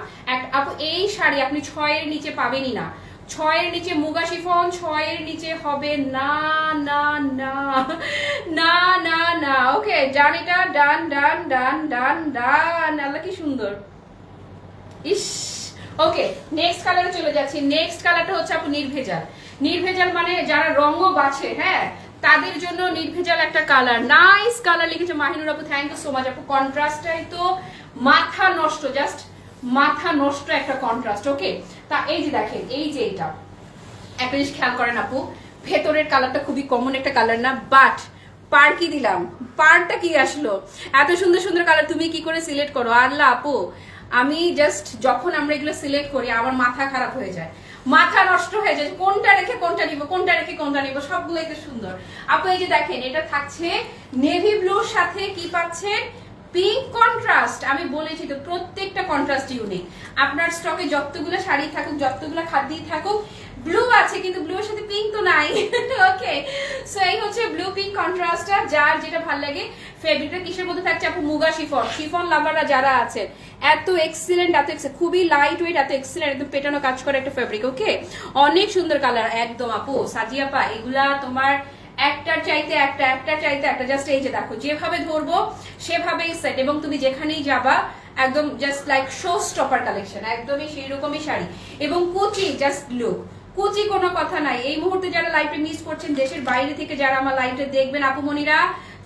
আপু, এই শাড়ি আপনি 6 এর নিচে পাবেনই না। 6 এর নিচে মুগা শিফন, 6 এর নিচে হবে না। ওকে, ডান, এটা ডান। আল্লাহ কি সুন্দর, ইস। ওকে, নেক্সট কালারে চলে যাচ্ছি। নেক্সট কালারটা হচ্ছে আপু নির্ভেজাল মানে যারা রঙও বাছে, হ্যাঁ, তাদের জন্য নির্ভেজাল একটা কালার, নাইস কালার লিখেছে মাহিনুর আপু, থ্যাংক ইউ সো মাচ আপু। কন্ট্রাস্টটাই তো মাথা নষ্ট, জাস্ট মাথা নষ্ট একটা কন্ট্রাস্ট। ওকে, তা এই যে দেখেন, এই যে এটা একটা জিনিস খেয়াল করেন আপু, ভেতরের কালারটা খুবই কমন একটা কালার না, বাট পার কি দিলাম, পারটা কি আসলো, এত সুন্দর সুন্দর কালার তুমি কি করে সিলেক্ট করো আল্লাহ আপু। আমি জাস্ট যখন আমরা এগুলো সিলেক্ট করি আমার মাথা খারাপ হয়ে যায়, মাথা নষ্ট হয়ে যায়, কোনটা রেখে কোনটা নিব, সবগুলো এত সুন্দর আপু। এই যে দেখেন, এটা থাকছে নেভি ব্লুর সাথে কি পাচ্ছেন, পিঙ্ক কন্ট্রাস্ট। আমি বলেছি তো প্রত্যেকটা কন্ট্রাস্ট ইউনিক। আপনার স্টকে যতগুলো শাড়ি থাকুক, যতগুলো খাদ্যই থাকুক, ব্লু আছে কিন্তু ব্লু এর সাথে পিঙ্ক তো নাই। ওকে, সো এই হচ্ছে ব্লু পিঙ্ক কন্ট্রাস্টটা, যার যেটা ভালো লাগে। ফেব্রিকটা কিসের মধ্যে থাকছে আপু? মুগা শিফন লাভাররা যারা আছেন, এত এক্সিলেন্ট, খুবই লাইট ওয়েট, এত এক্সিলেন্ট, একদম পেটানো কাজ করে একটা ফেব্রিক। ওকে, অনেক সুন্দর কালার একদম আপু। সাজিয়া পা এগুলা তোমার একটার চাইতে একটা, জাস্ট এই যে দেখো, যেভাবে ধরবো সেভাবেই সেট, এবং তুমি যেখানেই যাবা একদম just like show stopper collection, একদমই সেই রকমই শাড়ি। এবং কুচি, জাস্ট লুক, কুচি কোনো কথা নাই। এই মুহূর্তে যারা লাইভে মিস করছেন, দেশের বাইরে থেকে যারা আমার লাইভে দেখবেন, আপুমনিরা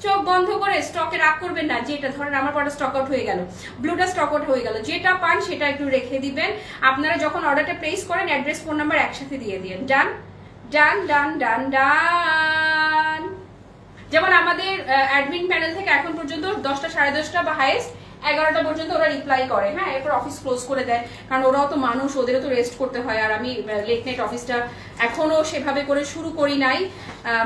চোখ বন্ধ করে স্টকে রাগ করবেন না। যেটা ধরেন আমার পরে স্টক আউট হয়ে গেল, ব্লুটা স্টক আউট হয়ে গেল, যেটা পান সেটা একটু রেখে দিবেন। আপনারা যখন অর্ডারটা প্লেস করেন, অ্যাড্রেস, ফোন নাম্বার একসাথে দিয়ে দিন। ডান। যেমন আমাদের অ্যাডমিন প্যানেল থেকে এখন পর্যন্ত 10টা 10:30 বা হাইয়েস্ট 11টা পর্যন্ত ওরা রিপ্লাই করে, হ্যাঁ, এরপর অফিস ক্লোজ করে দেয়, কারণ ওরাও তো মানুষ, ওদেরও তো রেস্ট করতে হয়। আর আমি লেট নাইট অফিসটা এখনো সেভাবে করে শুরু করি নাই,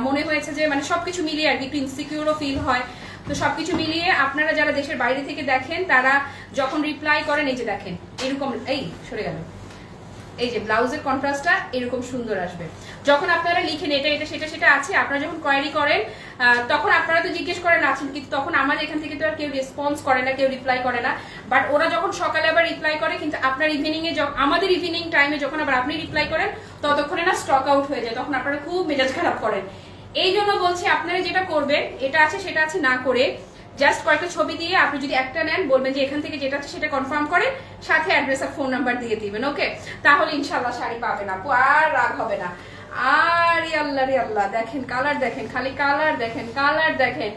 মনে হয়েছে যে মানে সবকিছু মিলিয়ে আর কি একটু ইনসিকিউরও ফিল হয়। তো সবকিছু মিলিয়ে আপনারা যারা দেশের বাইরে থেকে দেখেন তারা যখন রিপ্লাই করেন, এই যে দেখেন এরকম, এই সরে গেল, এই যে ব্লাউজের কন্ট্রাস্টটা এরকম সুন্দর আসবে। যখন আপনারা লিখেন এটা এটা সেটা সেটা আছে, আপনারা যখন কোয়েরি করেন তখন আপনারা তো জিজ্ঞেস করেন আছেন, কিন্তু তখন আমার এখান থেকে তো আর কেউ রেসপন্স করে না, কেউ রিপ্লাই করে না। বাট ওরা যখন সকালে আবার রিপ্লাই করে, কিন্তু আপনার ইভিনিং এ, আমাদের ইভিনিং টাইমে যখন আবার আপনি রিপ্লাই করেন ততক্ষণে না স্টক আউট হয়ে যায়, তখন আপনারা খুব মেজাজ খারাপ করেন। এই জন্য বলছি আপনারা যেটা করবেন, এটা আছে সেটা আছে না করে জাস্ট কয়েকটা ছবি দিয়ে আপনি যদি একটা নেন, বলবেন যে এখান থেকে যেটা আছে সেটা কনফার্ম করেন, সাথে অ্যাড্রেস আর ফোন নাম্বার দিয়ে দিবেন, ওকে? তাহলে ইনশাল্লাহ শাড়ি পাবেন আপু, আর রাগ হবে না। আর আল্লাহ রে আল্লাহ, দেখেন কালার, দেখেন খালি কালার, দেখেন কালার, দেখেন।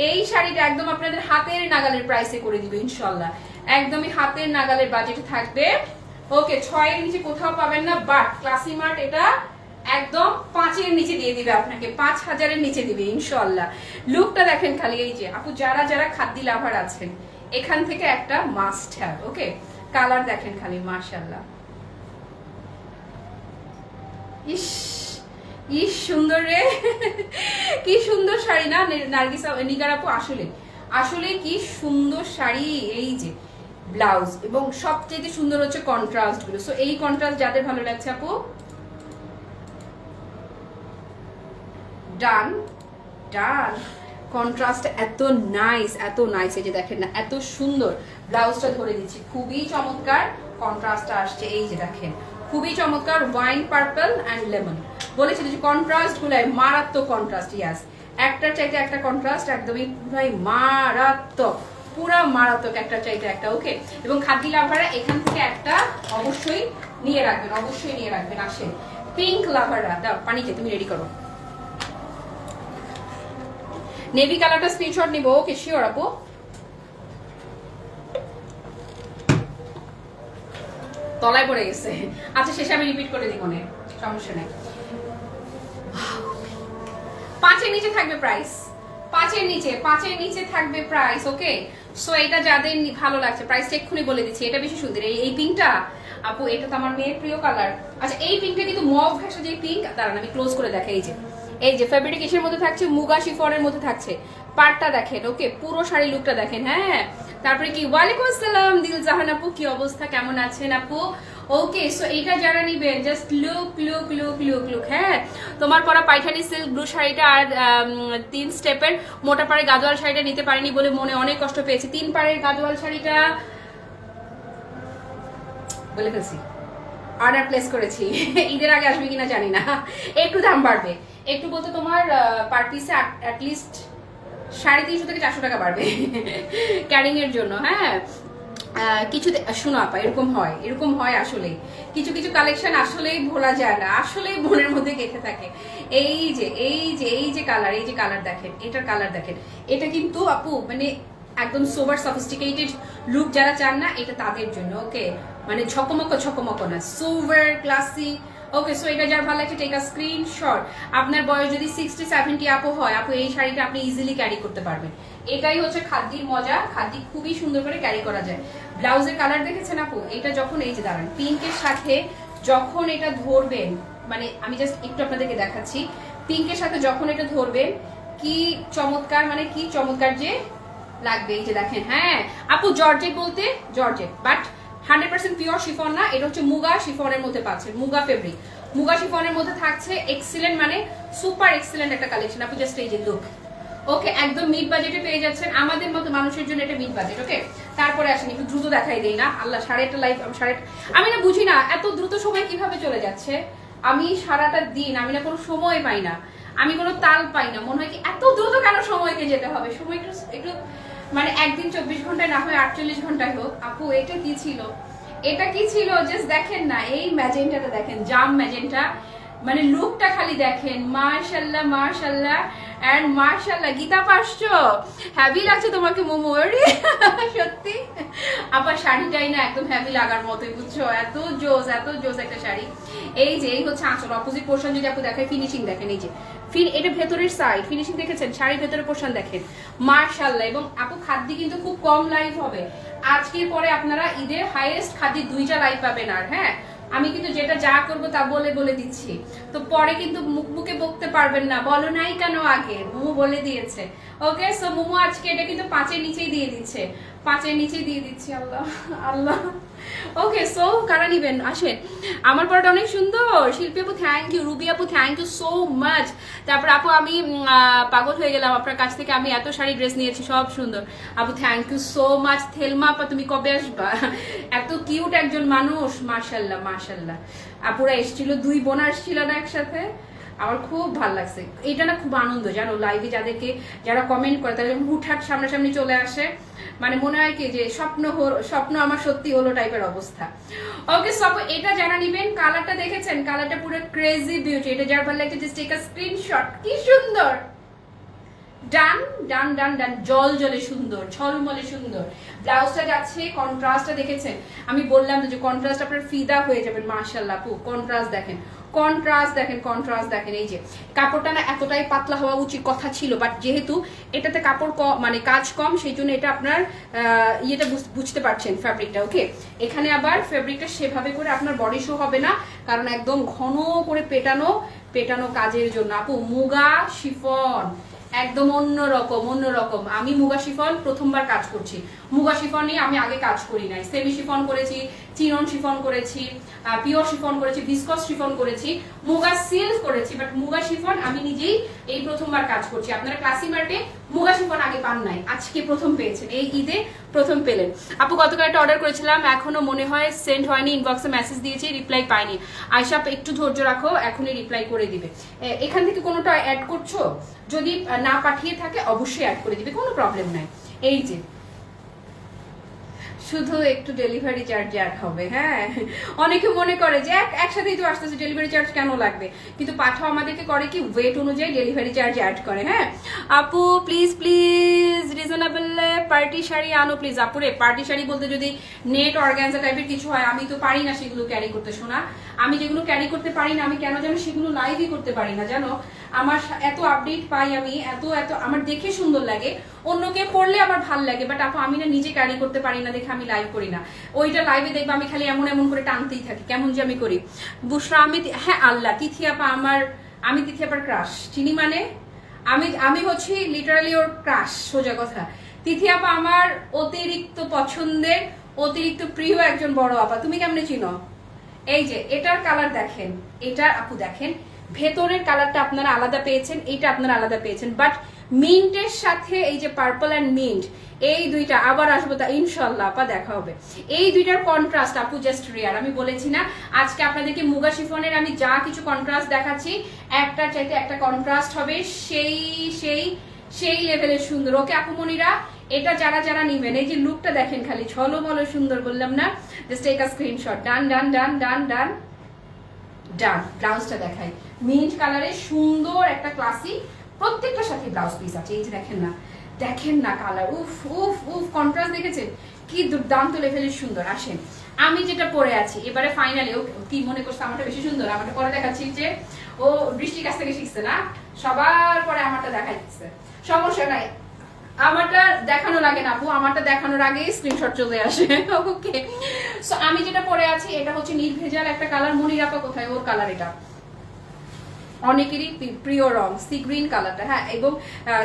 এই শাড়িটা একদম আপনাদের হাতের নাগালের প্রাইসে করে দিবে ইনশাল্লাহ, একদমই হাতের নাগালের বাজেটে থাকবে, ওকে? 6 এর নিচে কোথাও পাবেন না, বাট ক্লাসি মার্ট এটা একদম 5 এর নিচে দিয়ে দিবে আপনাকে, 5000 এর নিচে দিবে ইনশাআল্লাহ। লুকটা দেখেন খালি, এই যে আপু যারা যারা খাদ্যি লাভার আছেন এখান থেকে একটা মাস্ট হ্যাভ, ওকে? কালার দেখেন খালি, মাশাআল্লাহ, ইস ইস সুন্দর রে কি সুন্দর শাড়ি না নার্গিসা নিগার আপু, আসলে আসলে কি সুন্দর শাড়ি। এই যে ব্লাউজ, এবং সবচেয়ে সুন্দর হচ্ছে কন্ট্রাস্ট গুলো। সো এই কন্ট্রাস্ট যাদের ভালো লাগছে আপু, ডান ডান। কন্ট্রাস্ট এত নাইস, এত নাইস, এই যে দেখেন না এত সুন্দর। ব্লাউজটা ধরে দিচ্ছি, খুবই চমৎকার কন্ট্রাস্টটা আসছে, এই যে দেখেন খুবই চমৎকার, ওয়াইন পার্পল অ্যান্ড লেমন। বলেছিল যে কন্ট্রাস্ট গুলাই মারাত্মক কন্ট্রাস্ট, ইয়াস, একটার চাইতে একটা কন্ট্রাস্ট একদমই ভাই মারাত্মক, পুরা মারাত্মক, একটার চাইতে একটা, ওকে? এবং খাদ্যি লাভাররা এখান থেকে একটা অবশ্যই নিয়ে রাখবেন, অবশ্যই নিয়ে রাখবেন। আসেন পিঙ্ক লাভাররা, দাও পানিকে, তুমি রেডি করো। নেভি কালারটা স্ক্রিনশট নিব, ওকে? শিওর আপু। তলায় পড়ে গেছে, আচ্ছা শেষে আমি রিপিট করে দিব, না সমস্যা নেই। 5 এর নিচে থাকবে প্রাইস, 5 এর নিচে, 5 এর নিচে থাকবে প্রাইস, ওকে? সো এটা যাদের ভালো লাগছে, প্রাইসটা এক্ষুনি বলে দিচ্ছি। এটা বেশি সুন্দর, এই পিঙ্কটা আপু, এটা তো আমার মেয়ের প্রিয় কালার। আচ্ছা এই পিঙ্কটা কিন্তু মভ ঘেঁষা যে পিঙ্ক, দাঁড়ান আমি ক্লোজ করে দেখাই। এই যে এই যে ফেব্রিক এর মধ্যে থাকছে, মুগা শিফনের মধ্যে থাকছে, পাটটা দেখেন, ওকে? পুরো শাড়ি লুকটা দেখেন, হ্যাঁ। তারপরে কি, ওয়ালাইকুম আসসালাম দিল জাহান আপু, কি অবস্থা, কেমন আছেন আপু? ওকে, সো এইটা যারা নিবেন just look look look look look, হ্যাঁ। তোমার পরা পাইঠানি সিল্ক ব্লু শাড়িটা আর 3 স্টেপের মোটা পাড়ের গাদোয়াল শাড়িটা নিতে পারিনি বলে মনে অনেক কষ্ট পেয়েছি। 3 পাড়ের গাদোয়াল শাড়িটা বলে ফেলছি, অর্ডার প্লেস করেছি, ঈদের আগে আসবে কিনা জানি না, একটু দাম বাড়বে, একটু বলতে তোমার পার পিসে অ্যাটলিস্ট 350 থেকে 400 টাকা বাড়বে ক্যারিং এর জন্য, হ্যাঁ। কিছু শোনো আপা, এরকম হয়, এরকম হয় আসলে, কিছু কিছু কালেকশন আসলেই ভোলা যায় না, আসলেই মনের মধ্যে গেঁথে থাকে। এই যে এই যে এই যে কালার, এই যে কালার দেখেন, এটার কালার দেখেন, এটা কিন্তু আপু মানে একদম সোবার সফিস্টিকেটেড লুক যারা চান না, এটা তাদের জন্য, ওকে? মানে ঝকমক ঝকমক না, সোভার ক্লাসি, ওকে? সো এটা যার ভালো লাগছে টেক আ স্ক্রিনশট। আপনার বয়স যদি 60-70 আপু হয়, আপু এই শাড়িটা আপনি ইজিলি ক্যারি করতে পারবেন। এটাই হচ্ছে খাদ্যির মজা, খাদ্যি খুবই সুন্দর করে ক্যারি করা যায়। ব্লাউজের কালার দেখেছেন আপু, এটা যখন এই যে দাঁড়ান পিঙ্কের সাথে যখন এটা ধরবেন, মানে আমি জাস্ট একটু আপনাদেরকে দেখাচ্ছি, পিঙ্কের সাথে যখন এটা ধরবেন কি চমৎকার, মানে কি চমৎকার যে লাগবে। এই যে দেখেন, হ্যাঁ আপু জর্জেট বলতে জর্জেট, বাট 100% পিওর শিফন না, এটা হচ্ছে মুগা শিফনের মধ্যে পাচ্ছেন, মুগা ফেব্রিক, মুগা শিফনের মধ্যে থাকছে। এক্সিলেন্ট, মানে সুপার এক্সিলেন্ট একটা কালেকশন আপু, জাস্ট এই যে লুক, ওকে? একদম মিড বাজেটে পেয়ে যাচ্ছেন, আমাদের মতো মানুষের জন্য এটা মিড বাজেট, ওকে? তারপরে আসেন একটু দ্রুত দেখাই দেই না, আল্লাহ 8:30 লাইভ, 8:30, আমি না বুঝি না এত দ্রুত সময় কিভাবে চলে যাচ্ছে। আমি সারাটা দিন আমি না কোনো সময় পাই না, আমি কোনো তাল পাই না, মনে হয় কি এত দ্রুত কেন সময়কে যেতে হবে, সময় একটু একটু মানে একদিন 24 ঘন্টায় না হয় 48 ঘন্টায় হোক। আপু এটা কি ছিল, এটা কি ছিল, জাস্ট দেখেন না, এই ম্যাজেন্টাটা দেখেন, জাম ম্যাজেন্টা, মানে লুকটা খালি দেখেন, মাশাআল্লাহ মাশাআল্লাহ এন্ড মাশাআল্লাহ। গীতা পাসছো, হ্যাভি লাগছে তোমাকে মোমো? সত্যি আবার শাড়িটাই না একদম হ্যাভি লাগার মতোই, বুঝছো? এত জোস একটা শাড়ি। এই যে এই হচ্ছে আঁচল, অপোজিট পোর্শন যদি আপু দেখায়, ফিনিশিং দেখেন, এই যে এটা ভেতরের সাইড ফিনিশিং দেখেছেন, শাড়ির ভেতরের পোর্শন দেখেন, মাশাআল্লাহ। এবং আপু খাদ্য কিন্তু খুব কম লাইভ হবে আজকের পরে, আপনারা ঈদের হাইয়েস্ট খাদ্য 2টা লাইভ পাবেন। আর হ্যাঁ, আমি কিন্তু যেটা যা করব তা বলে দিচ্ছি, তো পরে কিন্তু মুখে বকতে পারবেন না, বলো নাই কেন আগে, মোমো বলে দিয়েছে। ওকে, সো মোমো আজকে এটা কিন্তু 5-এর নিচেই দিয়ে দিচ্ছে, 5-এর নিচেই দিয়ে দিচ্ছি। আল্লাহ আল্লাহ। ওকে, সো কারা নিবেন আসেন। আমার পরটা অনেক সুন্দর, শিল্পী আপু থ্যাংক ইউ, রুবি আপু থ্যাংক ইউ সো মাচ। তারপর আপু আমি পাগল হয়ে গেলাম আপনার কাছ থেকে, আমি এত শাড়ি ড্রেস নিয়েছি, সব সুন্দর। আপু thank you so much. Thelma আপা তুমি কবে আসবা? এত কিউট একজন মানুষ, মাশাআল্লাহ মাশাআল্লাহ। আপুরা এসেছিল, 2 বোন আসছিল না একসাথে, আমার খুব ভালো লাগছে। এটা না খুব আনন্দ জানো, লাইভে যারা কমেন্ট করে তারা যখন হুটহাট সামনাসামনি চলে আসে, মানে মনে হয় কি যে স্বপ্ন আমার সত্যি হলো টাইপের অবস্থা। ওকে, সব এটা যারা নিবেন, কালারটা দেখেছেন, কালারটা পুরো ক্রেজি বিউটি। এটা যার ভালো লাগছে জাস্ট টেক আ স্ক্রিনশট। কি সুন্দর, ডান ডান ডান ডান, জলে সুন্দর, ঝলমলে সুন্দর। ব্লাউজটা যাচ্ছে, কন্ট্রাস্টটা দেখেছেন, আমি বললাম যে কন্ট্রাস্ট আপনার ফিদা হয়ে যাবেন। মাশাআল্লাহ আপু, কন্ট্রাস্ট দেখেন, কন্ট্রাস্ট দেখেন। এই যে কাপড়টা না এতটাই পাতলা হওয়া উচিত কথা ছিল, বাট যেহেতু এটাতে কাপড় মানে কাজ কম, সেই জন্য এটা আপনার ইয়েটা বুঝতে পারছেন ফ্যাব্রিকটা। ওকে, এখানে আবার ফ্যাব্রিকটা সেভাবে করে আপনার বডি শো হবে না, কারণ একদম ঘন করে পেটানো কাজের জন্য। আপু মুগা শিফন একদম অন্যরকম। আমি মুগা শিফন প্রথমবার কাজ করছি, মুগা শিফন নিয়ে আমি আগে কাজ করি নাই। সেমি শিফন করেছি, চিনন শিফন করেছি, পিওর শিফন করেছি, ভিসকস শিফন করেছি, মুগা সিল্ক করেছি, বাট মুগা শিফন আমি নিজেই এই প্রথমবার কাজ করছি। আপনারা ক্লাসি মার্টে মুগা শিফন আগে পান নাই, আজকে প্রথম পেয়েছেন, এই ঈদে প্রথম পেলেন। আপু গতকাল একটা অর্ডার করেছিলাম, এখনো মনে হয় সেন্ড হয়নি, ইনবক্সে মেসেজ দিয়েছি, রিপ্লাই পাইনি। আয়শা একটু ধৈর্য রাখো, এখনই রিপ্লাই করে দিবে। এখান থেকে কোনোটা অ্যাড করছো, যদি না পাঠিয়ে থাকে অবশ্যই অ্যাড করে দিবে, কোনো প্রবলেম নাই। এই যে শুধু একটু ডেলিভারি চার্জ অ্যাড হবে। হ্যাঁ, অনেকে মনে করে যে একসাথেই তো আসতেছে, ডেলিভারি চার্জ কেন লাগবে, কিন্তু পাঠাও আমাদেরকে করে কি ওয়েট অনুযায়ী ডেলিভারি চার্জ অ্যাড করে। হ্যাঁ আপু, প্লিজ রিজনেবল পার্টি শাড়ি আনো প্লিজ। আপুরে পার্টি শাড়ি বলতে যদি নেট অর্গানজা টাইপের কিছু হয়, আমি তো পারি না সেগুলো ক্যারি করতে। শোনা, আমি যেগুলো ক্যারি করতে পারি না, আমি কেন যেন সেগুলো লাইভই করতে পারি না, জানো? আমার এত আপডেট পাই আমি, এত আমার দেখে সুন্দর লাগে, অন্যকে পড়লে আমার ভাল লাগে, বাট আপু আমি না নিজে ক্যারি করতে পারি না দেখে আমি লাইভ করি না। ওইটা লাইভে দেখবো আমি খালি এমন করে টানতেই থাকি, কেমন যে আমি করি। বুশরা আমি, হ্যাঁ আল্লাহ, তিথি আপা আমি তিথি আপার ক্রাশ চিনি, মানে আমি হচ্ছি লিটারালি ওর ক্রাশ, সোজা কথা। তিথি আপা আমার অতিরিক্ত পছন্দের, অতিরিক্ত প্রিয় একজন বড় আপা। তুমি কেমনে চিনো? এই যে এটার কালার দেখেন, এটার আপু দেখেন, ভেতরের কালারটা আপনারা আলাদা পেয়েছেন, এইটা আপনারা আলাদা পেয়েছেন, বাট মিন্টের সাথে এই যে পার্পল অ্যান্ড মিন্ট, এই দুইটা আবার আসবো তা ইনশাল্লাহ আপা, দেখা হবে। এই দুইটার কন্ট্রাস্ট আপু জাস্ট রিয়ার। আমি বলেছি না আজকে আপনাদেরকে মুগা শিফনের আমি যা কিছু কন্ট্রাস্ট দেখাচ্ছি, একটার চাইতে একটা কন্ট্রাস্ট হবে সেই লেভেলের সুন্দর। ওকে আপু মনিরা, এটা যারা নিবেন, এই যে লুকটা দেখেন, খালি ঝলমলে সুন্দর, বললাম না, জাস্ট টেক আ স্ক্রিনশট। ডান। ব্লাউজটা দেখাই, মিন্ট কালারের সুন্দর একটা ক্লাসি, প্রত্যেকটার সাথে ব্লাউজ পিস আছে। এই যে দেখেন না কালার, উফ কন্ট্রাস্ট দেখেছেন কি দুর্দান্ত লেভেলের সুন্দর। আসেন আমি যেটা পরে আছি এবারে ফাইনালি, ও কি মনে করছে আমারটা বেশি সুন্দর? আমারটা পরে দেখাচ্ছি, যে ও বৃষ্টির কাছ থেকে শিখছে না, সবার পরে আমারটা দেখাইছে, সমস্যা নাই, আমারটা দেখানো লাগে না আপু, আমারটা দেখানোর আগে স্ক্রিনশট চলে আসে। ওকে, সো আমি যেটা পরে আছি এটা হচ্ছে নির্ভেজাল একটা কালার। মনির আপা কোথায়? ওর কালার এটা অনেকেরই প্রিয় রং, সি গ্রিন কালারটা। হ্যাঁ, এবং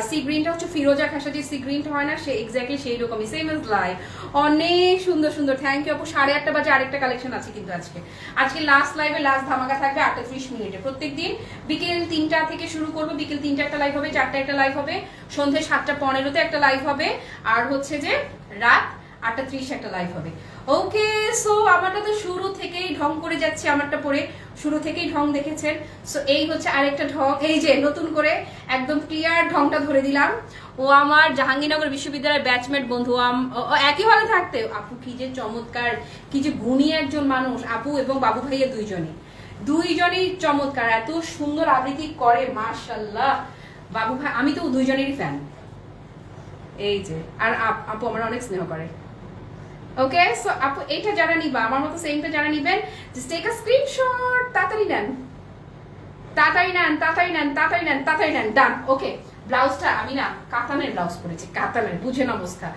সি গ্রিনটা হচ্ছে ফিরোজা খাসা যে সি গ্রিনটা হয় না, সে এক্স্যাক্টলি সেই রকমই, সেম এজ লাইভ। অনেক সুন্দর। থ্যাংক ইউ আপু। 8:30 বাজে আরেকটা কালেকশন আছে কিন্তু আজকে লাস্ট লাইভে লাস্ট ধামাকা থাকবে 8:30 প্রত্যেকদিন বিকেল 3টা থেকে শুরু করবো। বিকেল 3টা একটা লাইভ হবে, 4টা একটা লাইভ হবে, সন্ধ্যে 7:15 একটা লাইভ হবে, আর হচ্ছে যে রাত 8:30 একটা লাইভ হবে। ওকে, সো আমারটা তো শুরু থেকেই ঢং করে যাচ্ছে, আমারটা পরে শুরু থেকেই ঢং দেখেছেন। সো এই হচ্ছে আরেকটা ঢং, এই যে নতুন করে একদম ক্লিয়ার ঢংটা ধরে দিলাম। ও আমার জাহাঙ্গীরনগর বিশ্ববিদ্যালয়ের ব্যাচমেট বন্ধু, একই ভালো থাকতে। আপু কি যে চমৎকার, কি যে গুণী একজন মানুষ, আপু এবং বাবু ভাইয়া দুইজনই দুইজনই চমৎকার, এত সুন্দর আবৃত্তি করে মাশাআল্লাহ। বাবু ভাই আমি তো দুইজনেরই ফ্যান। এই যে আর আপু আমার অনেক স্নেহ করে। ওকে সো আপু এইটা যারা নিবা, আমার মতো সেমটা যারা নিবেন, জাস্ট টেক আ স্ক্রিনশট, তাড়াতাড়ি নেন তাড়াতাড়ি নেন তাড়াতাড়ি নেন তাড়াতাড়ি নেন তাড়াতাড়ি নেন, ডান। ওকে ব্লাউজটা আমি না কাতানের ব্লাউজ করেছি, কাতানের, বুঝেন অবস্থা।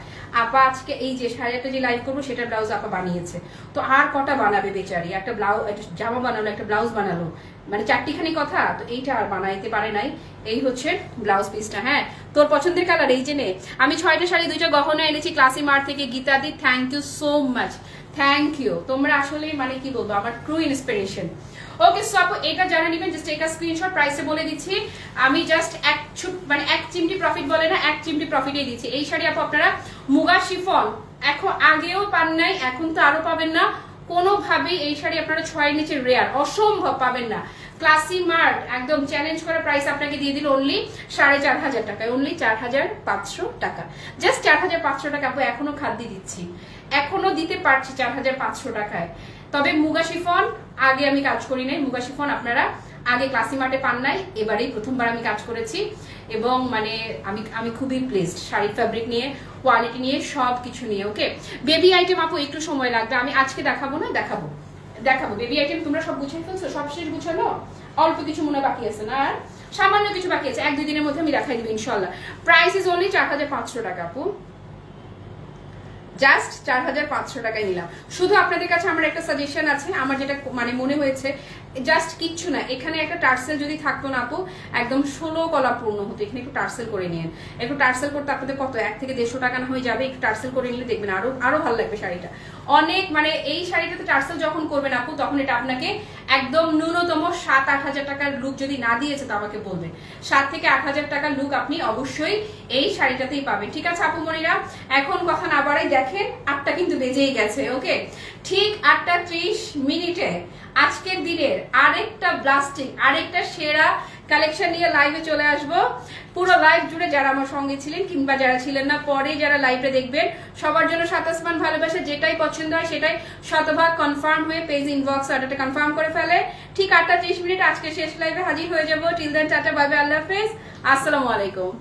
আপা আজকে এই যে সাড়ে আটটা যে লাইভ করবো সেটা ব্লাউজ আপা বানিয়েছে, তো আর কটা বানাবে বেচারি, একটা ব্লাউজ একটা জামা বানালো, একটা ব্লাউজ বানালো, মানে চারটিখানি কথা, তো এইটা আর বানাইতে পারে নাই। এই হচ্ছে ব্লাউজ পিসটা। হ্যাঁ তোর পছন্দের কালার এই যে নে। আমি 6টা শাড়ি 2টা গহনা এনেছি ক্লাসি মার্ট থেকে। গীতাদি thank you so much, thank you, তোমরা আসলে মানে কি বলবো আমার ট্রু ইন্সপিরেশন। ওকে সো আপু এটা যারা নেবেন জাস্ট টেক আ স্ক্রিনশট, প্রাইসে বলে দিচ্ছি আমি, জাস্ট এক চিমটি প্রফিট বলে না, এক চিমটি প্রফিটেই দিচ্ছি। এই শাড়ি আপু আপনারা মুগা শিফন এখন আগেও পান নাই, এখন তো আরো পাবেন না কোনোভাবেই। এই শাড়ি আপনারা 6 নিচে রেয়ার, অসম্ভব পাবেন না। ক্লাসি মার্ট একদম চ্যালেঞ্জ করা প্রাইস আপনাকে দিয়ে দিল অনলি 4500 টাকায়, অনলি 4500 টাকা, জাস্ট 4500 টাকা। আপু এখনো খাদ্য দিচ্ছি, এখনো দিতে পারছি 4500 টাকায়। তবে মুগা শিফন আগে আমি কাজ করি নাই, মুগা শিফন আপনারা আগে ক্লাসি মার্টে পান নাই, এবারেই প্রথমবার আমি কাজ করেছি এবং মানে আমি খুবই প্লেসড শাড়ি ফ্যাব্রিক নিয়ে, কোয়ালিটি নিয়ে, সব কিছু নিয়ে। ওকে বেবি আইটেম আপু একটু সময় লাগবে, আমি আজকে দেখাবো না, দেখাবো বেবি আইটেম। তোমরা সব গুছিয়ে ফেলছো, সব শেষ গুছানো, অল্প কিছু মনে বাকি আছে না, আর সামান্য কিছু বাকি আছে, 1-2 দিনের মধ্যে আমি দেখাই দিব ইনশাল্লাহ। প্রাইস ইজ অনলি 4500 টাকা আপু, জাস্ট 4500 টাকায় নিলাম। শুধু আপনাদের কাছে আমার একটা সাজেশন আছে, আমার যেটা মানে মনে হয়েছে, জাস্ট কিচ্ছু না, এখানে একটা টার্সেল যদি থাকতো না আপু একদম 16 কলা পূর্ণ হতো। এখানে একটু টার্সেল করে নিন, একটু টার্সেল করতে আপনাদের কত 1 থেকে 150 টাকা না হয়ে যাবে, একটু টার্সেল করে নিলে দেখবেন আরো ভালো লাগবে শাড়িটা অনেক। মানে এই শাড়িটাতে টার্সেল যখন করবেন আপু তখন এটা আপনাকে একদম ন্যূনতম 7-8 হাজার টাকার লুক যদি না দিয়েছে তো আমাকে বলবেন, 7 থেকে 8 হাজার টাকার লুক আপনি অবশ্যই এই শাড়িটাতেই পাবেন। ঠিক আছে আপু মনিরা, এখন কথা না বাড়াই, দেখেন 8টা কিন্তু বেজেই গেছে। ওকে ঠিক 8টা 30 মিনিটে আজকের দিনের আরেকটা ব্লাস্টিং, আরেকটা সেরা কালেকশন নিয়ে লাইভে চলে আসব। পুরো লাইভ জুড়ে যারা আমার সঙ্গে ছিলেন কিংবা যারা ছিলেন না, পরে যারা লাইভে দেখবেন, সবার জন্য 7 আসমান ভালোবাসা, যেটাই পছন্দ হয় সেটাই শতভাগ কনফার্ম হয়ে পেজ ইনবক্স অর্ডারটা কনফার্ম করে ফেলে। ঠিক 8টা 30 মিনিট আজকে শেষ লাইভে হাজির হয়ে যাব। Till then tata, bye bye, আল্লাহ হাফেজ, আসসালামু আলাইকুম।